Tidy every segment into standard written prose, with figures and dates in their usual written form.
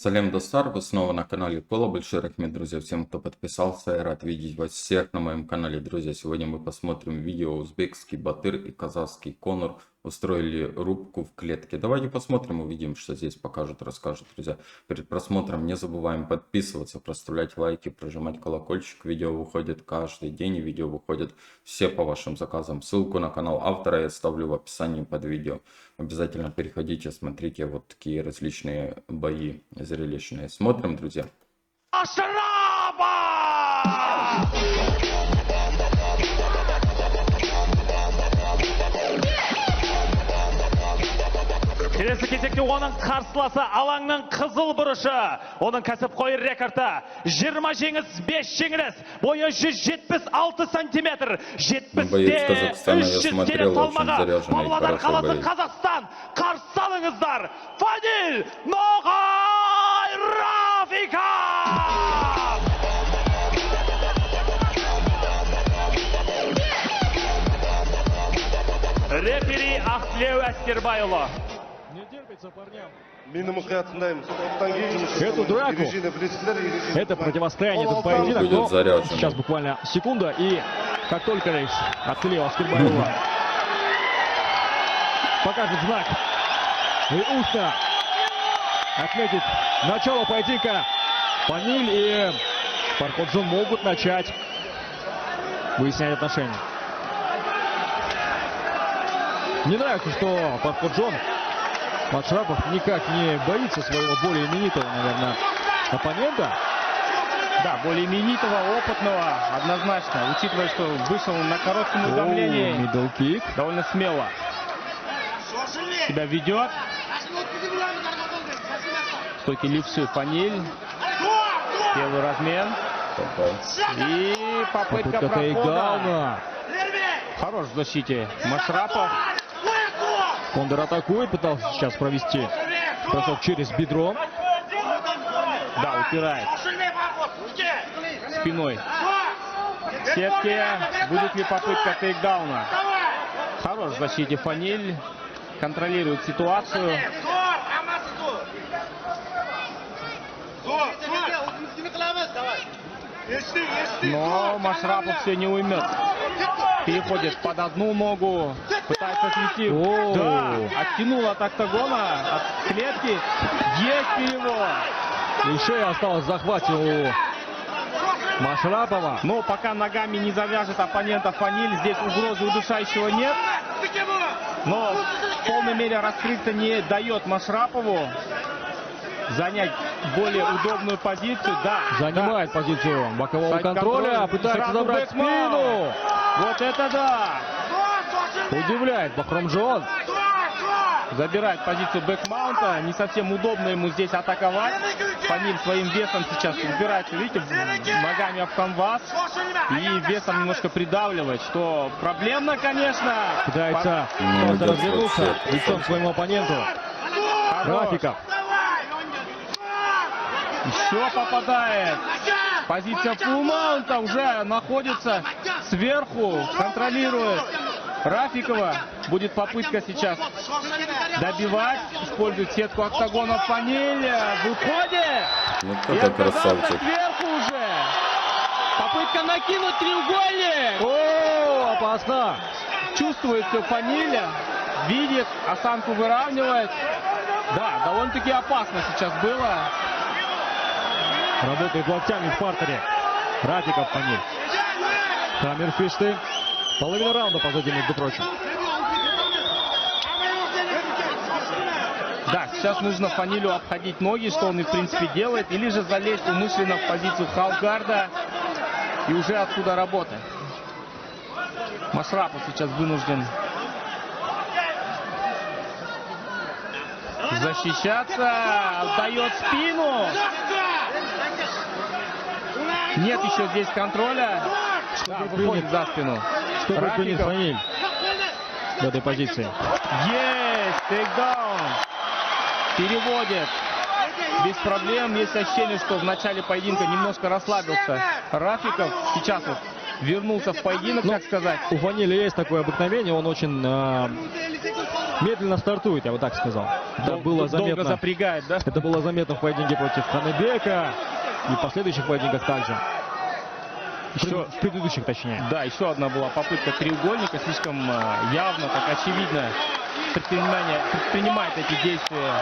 Салем Достар, вы снова на канале Кола. Большой рахмет, друзья, всем, кто подписался. Я рад видеть вас всех на моем канале, друзья. Сегодня мы посмотрим видео. Узбекский Батыр и казахский Конор устроили рубку в клетке. Давайте посмотрим, увидим, что здесь покажут, расскажут, друзья. Перед просмотром не забываем подписываться, проставлять лайки, прожимать колокольчик. Видео выходит каждый день, и видео выходят все по вашим заказам. Ссылку на канал автора я оставлю в описании под видео. Обязательно переходите, смотрите вот такие различные бои зрелищные. Смотрим, друзья. Келесі кезекте оның қарсыласы алаңның қызыл бұрышы. Оның кәсіпқой рекорды 20 жеңіс, 5 жеңіліс. Бойы 176 сантиметр. 70-те 300 келі салмағы. Павлодар қаласы, Қазақстан. Қарсы алыңыздар. Фадил Ноғай Рафика! Рефери Ахлеу Әскербайұлы. Эту драку, это противостояние, этот поединок, но сейчас буквально секунда, и как только Рейс Ахлеу Әскербайұлы покажет знак и устно отметит начало поединка, Фаниль и Парходжон могут начать выяснять отношения. Не нравится, что Парходжон Машрапов никак не боится своего более именитого, наверное, оппонента. Да, более именитого, опытного, однозначно. Учитывая, что вышел на коротком уведомлении, мидл-кик. довольно смело себя ведет. Стойки левши Фаниль. Первый размен. И попытка прохода. Хорош в защите Машрапов. Кондор атакует, пытался сейчас провести бросок через бедро. Да, упирает спиной в сетке. Будет ли попытка тейкдауна? Хорош в защите Фаниль. Контролирует ситуацию. Но Машрапов все не уймет. Переходит под одну ногу. Пытается свести. Да, оттянул от октагона, от клетки. Есть перевод. И шея осталась в захвате у Машрапова. Но пока ногами не завяжет оппонента Фаниль, здесь угрозы удушающего нет. Но в полной мере раскрыться не дает Машрапову. Занять более удобную позицию. Да, занимает позицию бокового контроля, пытается забрать спину. Вот это да! Удивляет Бахромджон. Забирает позицию бэкмаунта. Не совсем удобно ему здесь атаковать. Фаниль своим весом сейчас упирается, видите, ногами об канвас. И весом немножко придавливает, что проблемно, конечно. Пытается развернуться лицом к своему оппоненту. Рафиков. Еще попадает. Позиция фулл-маунта уже находится сверху. Контролирует Рафикова. Будет попытка сейчас добивать. Использует сетку октагона Фаниль. Выходит. Вот это красавчик. Сверху уже. Попытка накинуть треугольник. О, опасно. Чувствует все Фаниля. Видит. Осанку выравнивает. Да, довольно-таки опасно сейчас было. Работает локтями в партере. Рафиков, Фаниль. Хаммерфисты. Половина раунда позади, между прочим. Да, сейчас нужно Фанилю обходить ноги, что он и в принципе делает. Или же залезть умышленно в позицию халфгарда и уже оттуда работать. Машрапов сейчас вынужден защищаться. Отдает спину. Нет еще здесь контроля. Да, выходит за спину. Что предпринят Фаниль в этой позиции? Есть! Тейкдаун! Переводит. Без проблем. Есть ощущение, что в начале поединка немножко расслабился Рафиков. Сейчас вот вернулся в поединок, так сказать. У Фаниля есть такое обыкновение. Он очень медленно стартует, я бы так сказал. Это было Долго заметно. запрягает, да? Это было заметно в поединке против Ханебека и в последующих поединках также. Еще- В предыдущих, точнее. Да, еще одна была попытка треугольника, слишком явно, так очевидно предпринимает эти действия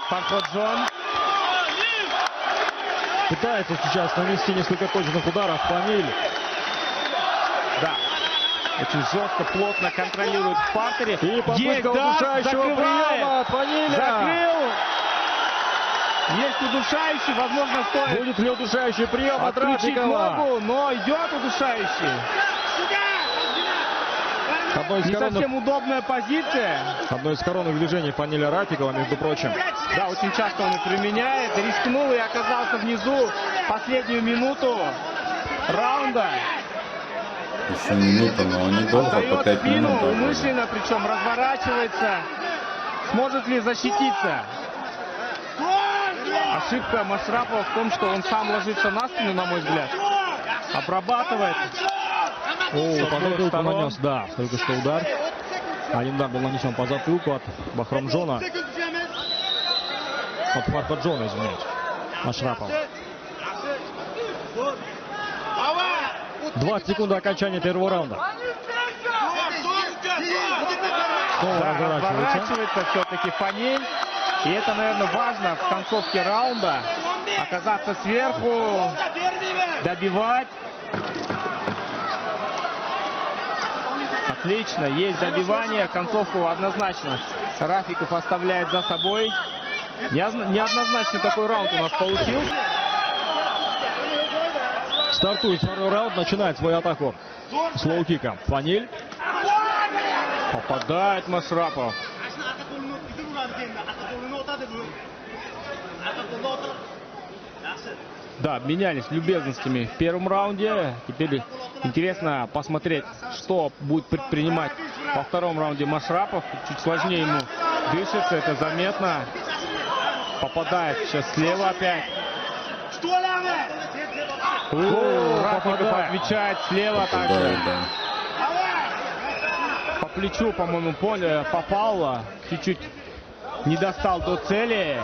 Парк Джон. Пытается сейчас нанести несколько точных ударов Фаниль. Да, очень жестко, плотно контролирует в партере. И попытка Есть, да, удушающего приема закрывает. от Фаниля. Закрыл. Есть удушающий, возможно, стоит Будет ли удушающий прием от отключить Рафикова? ногу, но идет удушающий. Одно из Не коронных, совсем удобная позиция. одно из коронных движений Фаниля Рафикова, между прочим. Да, очень часто он их применяет. Рискнул и оказался внизу последнюю минуту раунда. Еще минута, но недолго, по Дает 5 спину, минут. да, умышленно, причем разворачивается. Сможет ли защититься? Ошибка Машрапова в том, что он сам ложится на спину, на мой взгляд. Обрабатывает. О, С по обоих затылку сторон. нанес, да, только что удар. Один удар был нанесен по затылку от Бахрамджона. От Фархаджона, извиняюсь. Ашрапов. 20 секунд до окончания первого раунда. Снова Да, разворачивается. разворачивается все-таки Фаниль. И это, наверное, важно в концовке раунда. Оказаться сверху, добивать. Отлично, есть добивание. Концовку однозначно Рафиков оставляет за собой. Неоднозначный такой раунд у нас получился. Стартует второй раунд, начинает свою атаку с лоу-кика. Фаниль. Попадает Машрапов. Да, обменялись любезностями в первом раунде. Теперь интересно посмотреть, что будет предпринимать во втором раунде Машрапов. Чуть сложнее ему дышится, это заметно. Попадает сейчас слева опять. Рафиков попадает. отвечает слева Да, также. да. По плечу, по-моему, попал. Чуть-чуть не достал до цели.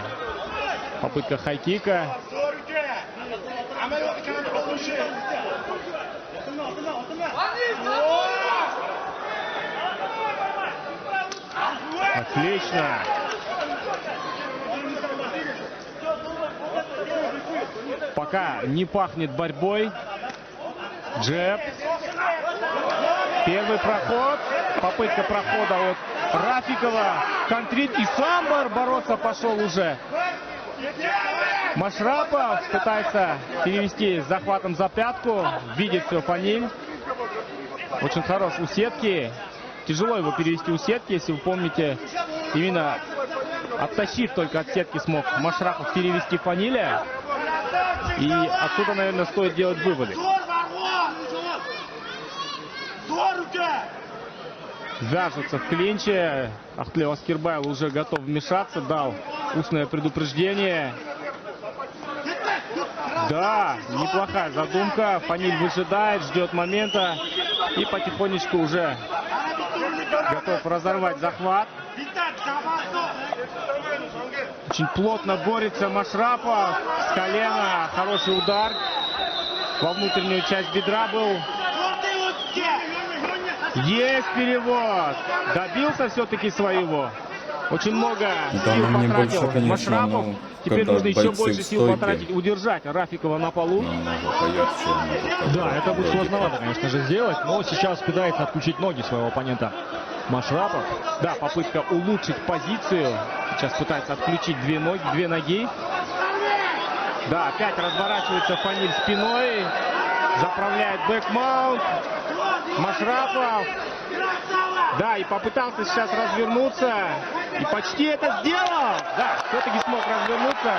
Попытка хайкика. Отлично. Пока не пахнет борьбой. Джеб. Первый проход. Попытка прохода от Рафикова. Контрит и сам бороться пошел уже. Машрапов пытается перевести с захватом за пятку. Видит все Фаниль. Очень хорош у сетки. Тяжело его перевести у сетки, если вы помните. Именно оттащив только от сетки смог Машрапов перевести Фаниля. И отсюда, наверное, стоит делать выводы. Вяжется в клинче. Ахтлев Аскербайл уже готов вмешаться. Дал устное предупреждение. Да, неплохая задумка. Фаниль выжидает, ждет момента. И потихонечку уже готов разорвать захват. Очень плотно борется Машрапов. С колена хороший удар. Во внутреннюю часть бедра был. Есть перевод. Добился все-таки своего. Очень много Да, сил ну, мне потратил больше, конечно, Машрапов. ну, Теперь когда нужно еще бойцы больше в сил стойке. потратить, удержать Рафикова на полу. Намного поярче. намного Да, это будет вроде сложновато, как. конечно же, сделать, но сейчас пытается отключить ноги своего оппонента Машрапов. Да, попытка улучшить позицию. Сейчас пытается отключить две ноги. Да, опять разворачивается Фаниль спиной. Заправляет бэкмаунт. Машрапов. Да, и попытался сейчас развернуться. И почти это сделал. Да, все-таки смог развернуться.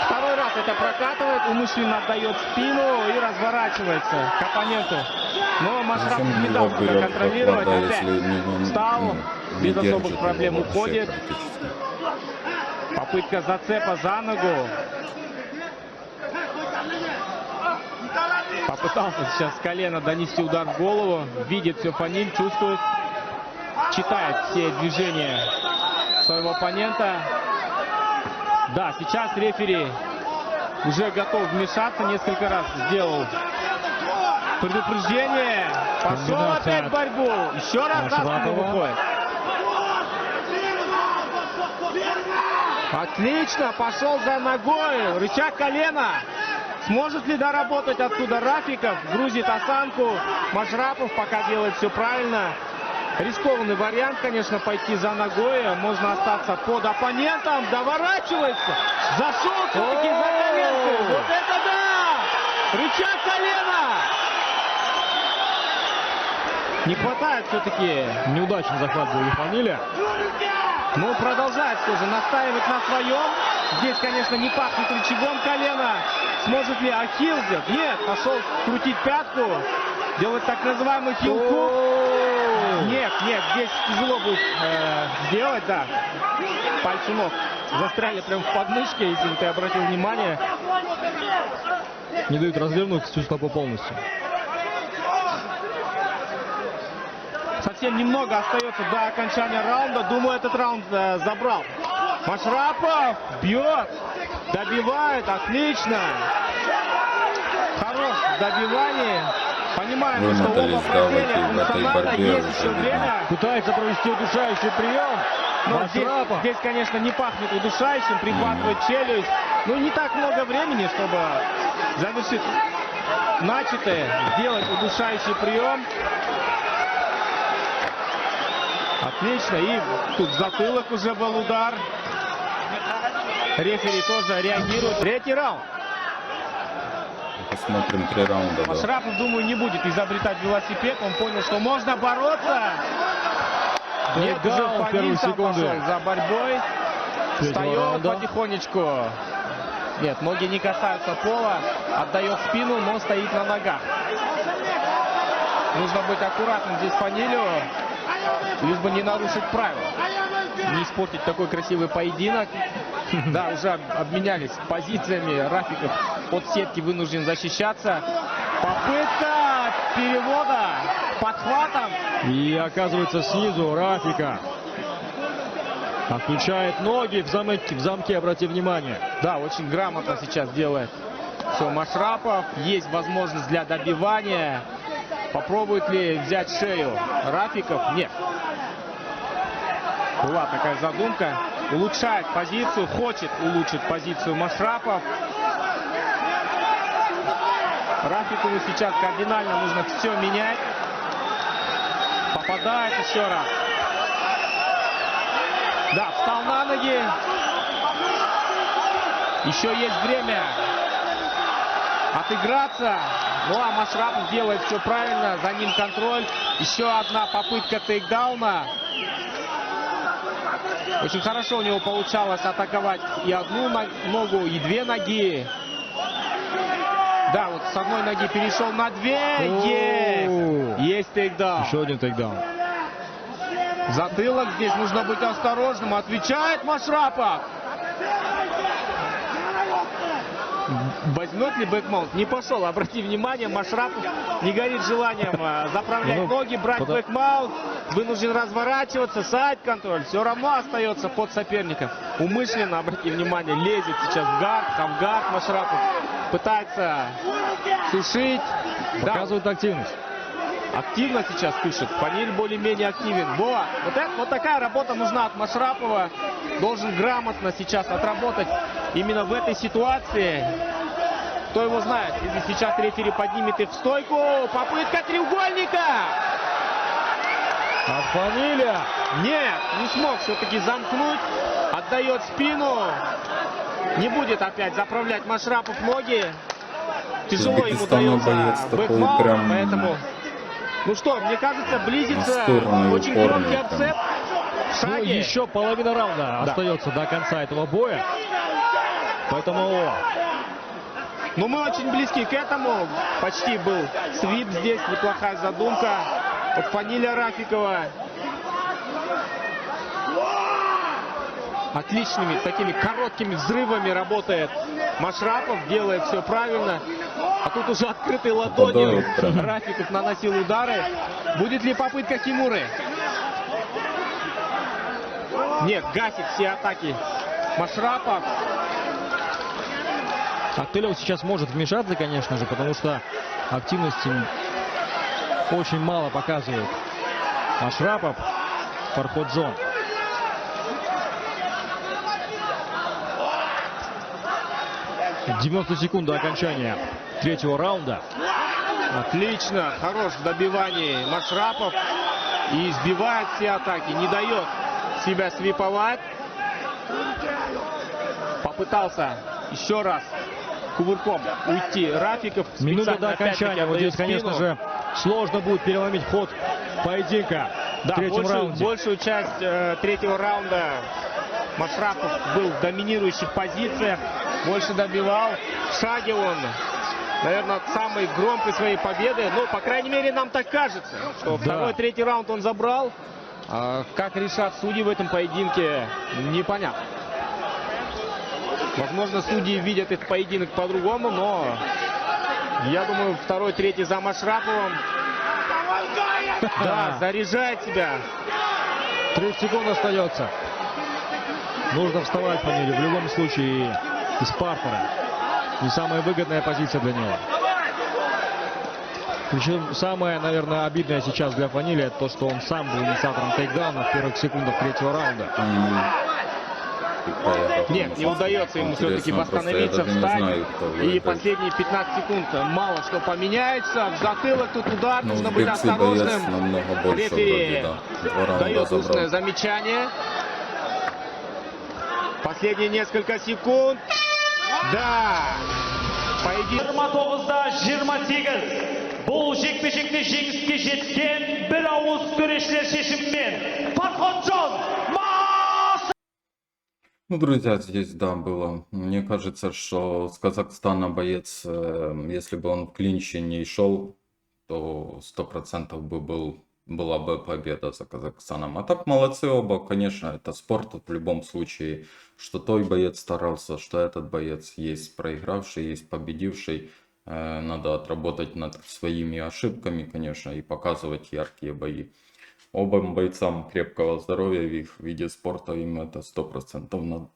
Второй раз это прокатывает. Умышленно отдает спину и разворачивается к оппоненту. Но Машрапов Зачем не его дал себя берет контролировать. вода, Опять если не встал. Без держит особых его проблем вообще уходит. практически? Попытка зацепа за ногу. Попытался сейчас с колена донести удар в голову. Видит все Фаниль, чувствует. читает все движения своего оппонента. Да, сейчас рефери уже готов вмешаться, несколько раз сделал предупреждение. Пошел Комбинация опять в борьбу. Еще раз за спину Машрапова. выходит. Отлично, пошел за ногой. Рычаг колена. Сможет ли доработать отсюда Рафиков? Грузит осанку. Машрапов пока делает все правильно. Рискованный вариант, конечно, пойти за ногой. Можно остаться под оппонентом. Доворачивается. Зашел все-таки за коленку. Вот это да! Рычаг колена! Не хватает все-таки. Неудачный захват был у Фаниля. Но продолжает тоже настаивать на своем. Здесь, конечно, не пахнет рычагом колена. Сможет ли Ахилл сделать? Нет, пошел крутить пятку. Делать так называемый хилл-кук. Нет, здесь тяжело будет сделать, да. Пальцы ног застряли прям в подмышке, если ты обратил внимание. Не дают развернуть всю стопу полностью. Совсем немного остается до окончания раунда. Думаю, этот раунд забрал. Машрапов бьет, добивает, отлично. Хорош добивание. Понимаем, что Вымотались, оба да, противника в этой функционально, борьбе есть уже еще видно. время. Пытается провести удушающий прием. Но здесь, конечно, не пахнет удушающим, прихватывает челюсть. Ну, не так много времени, чтобы завершить начатое, сделать удушающий прием. Отлично. И тут в затылок уже был удар. Рефери тоже реагирует. Третий раунд. Посмотрим 3 раунда. Да. Машрапов, думаю, не будет изобретать велосипед. Он понял, что можно бороться. Нет, Да, уже в первые Фаниль сам секунды пошел за борьбой. третьего Встает раунда. потихонечку. Нет, ноги не касаются пола. Отдает спину, но стоит на ногах. Нужно быть аккуратным здесь Фанилю, лишь бы не нарушить правила. Не испортить такой красивый поединок. Да, уже обменялись позициями. Рафиков от сетки вынужден защищаться. Попытка перевода подхватом. И оказывается снизу Рафика. Отключает ноги в замке, обрати внимание. Да, очень грамотно сейчас делает все Машрапов. Есть возможность для добивания. Попробует ли взять шею Рафиков? Нет. Была такая задумка. Улучшает позицию, хочет улучшить позицию Машрапов. Рафикову сейчас кардинально нужно все менять. Попадает еще раз. Да, встал на ноги. Еще есть время отыграться. Ну а Машрапов делает все правильно. За ним контроль. Еще одна попытка тейкдауна. Очень хорошо у него получалось атаковать и одну ногу, и две ноги. Да, вот с одной ноги перешел на две. Есть тейкдаун. Еще один тейкдаун. Затылок, здесь нужно быть осторожным. Отвечает Машрапов. Возьмет ли бэкмаунт? Не пошел. Обрати внимание, Машрапов не горит желанием заправлять ноги, брать бэкмаунт. Вынужден разворачиваться, сайд-контроль. Все равно остается под соперником. Умышленно, обрати внимание, лезет сейчас в гард. Там гард Машрапов пытается сушить. Показывает активность. Активно сейчас пишет. Фаниль более-менее активен. Вот такая работа нужна от Машрапова. Должен грамотно сейчас отработать именно в этой ситуации. Кто его знает, если сейчас рефери поднимет их в стойку. Попытка треугольника. От Фаниля. Нет, не смог все-таки замкнуть. Отдает спину. Не будет опять заправлять Машрапов ноги. Тяжело ему дается бэкмаунт, прям... поэтому... Ну что, мне кажется, близится сторону очень упорный громкий там. апсет. В Ну, шаге. еще половина раунда остается до конца этого боя. Поэтому... Но мы очень близки к этому. Почти был свип здесь. Неплохая задумка от Фаниля Рафикова. Отличными такими короткими взрывами работает Машрапов. Делает все правильно. А тут уже открытой ладонью Попадает прям. Рафиков наносил удары. Будет ли попытка Тимуры? Нет, гасит все атаки Машрапов. Актылев сейчас может вмешаться, конечно же, потому что активности очень мало показывает Ашрапов, Фарходжон. — 90 секунд до окончания третьего раунда. Отлично, хорош в добивании Машрапов. И сбивает все атаки, не дает себя свиповать. Попытался еще раз кувырком уйти Рафиков. Минута до Специально окончания. опять-таки Вот здесь, отдает конечно спину. же, сложно будет переломить ход поединка Да, в третьем раунде. большую часть третьего раунда Машрапов был в доминирующих позициях, больше добивал. В шаге он, наверное, самой громкой своей победы. Ну, по крайней мере, нам так кажется, что Да. второй, третий раунд он забрал. А как решат судьи в этом поединке, непонятно. Возможно, судьи видят этот поединок по-другому, но я думаю, второй, третий за Машраповым. Да, заряжает себя. 30 секунд остается. Нужно вставать по ней в любом случае из партера. Не самая выгодная позиция для него. Причем самое, наверное, обидное сейчас для Фанили это то, что он сам был инициатором тейкдауна в первых секундах третьего раунда. Нет, не удается ему все-таки восстановиться, встать. И последние 15 секунд мало что поменяется. В затылок тут удар, Ну, нужно быть узбекский боец осторожным. намного больше Рефери вроде, да. 2 раунда дает устное забрал. замечание. Последние несколько секунд. Да! Поединок. 29-да 28. Бұл жекпе-жекте жеңіске жеткен бір ауыз төрешілер шешімімен Фарходжон Машрапов. Ну, друзья, здесь, да, было. Мне кажется, что с Казахстана боец, если бы он в клинче не шел, то 100% была бы победа за Казахстаном. А так молодцы оба, конечно, это спорт в любом случае. Что той боец старался, что этот боец есть проигравший, есть победивший. Надо отработать над своими ошибками, конечно, и показывать яркие бои. Оба бойцам крепкого здоровья в их виде спорта, им это 100%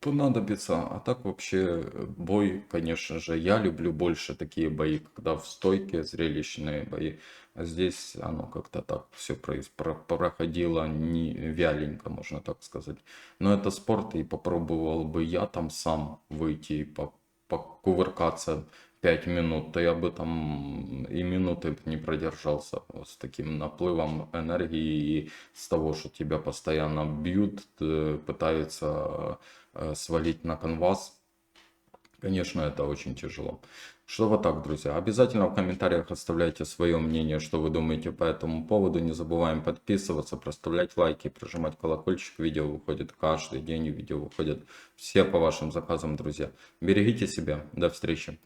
понадобится. А так вообще бой, конечно же, я люблю больше такие бои, когда в стойке зрелищные бои. А здесь оно как-то так все проходило не вяленько, можно так сказать. Но это спорт, и попробовал бы я там сам выйти и покувыркаться 5 минут, то я бы там и минуты не продержался вот с таким наплывом энергии и с того, что тебя постоянно бьют, пытаются свалить на канвас. Конечно, это очень тяжело. Что вот так, друзья. Обязательно в комментариях оставляйте свое мнение, что вы думаете по этому поводу. Не забываем подписываться, проставлять лайки, прожимать колокольчик. Видео выходит каждый день, видео выходят все по вашим заказам, друзья. Берегите себя. До встречи.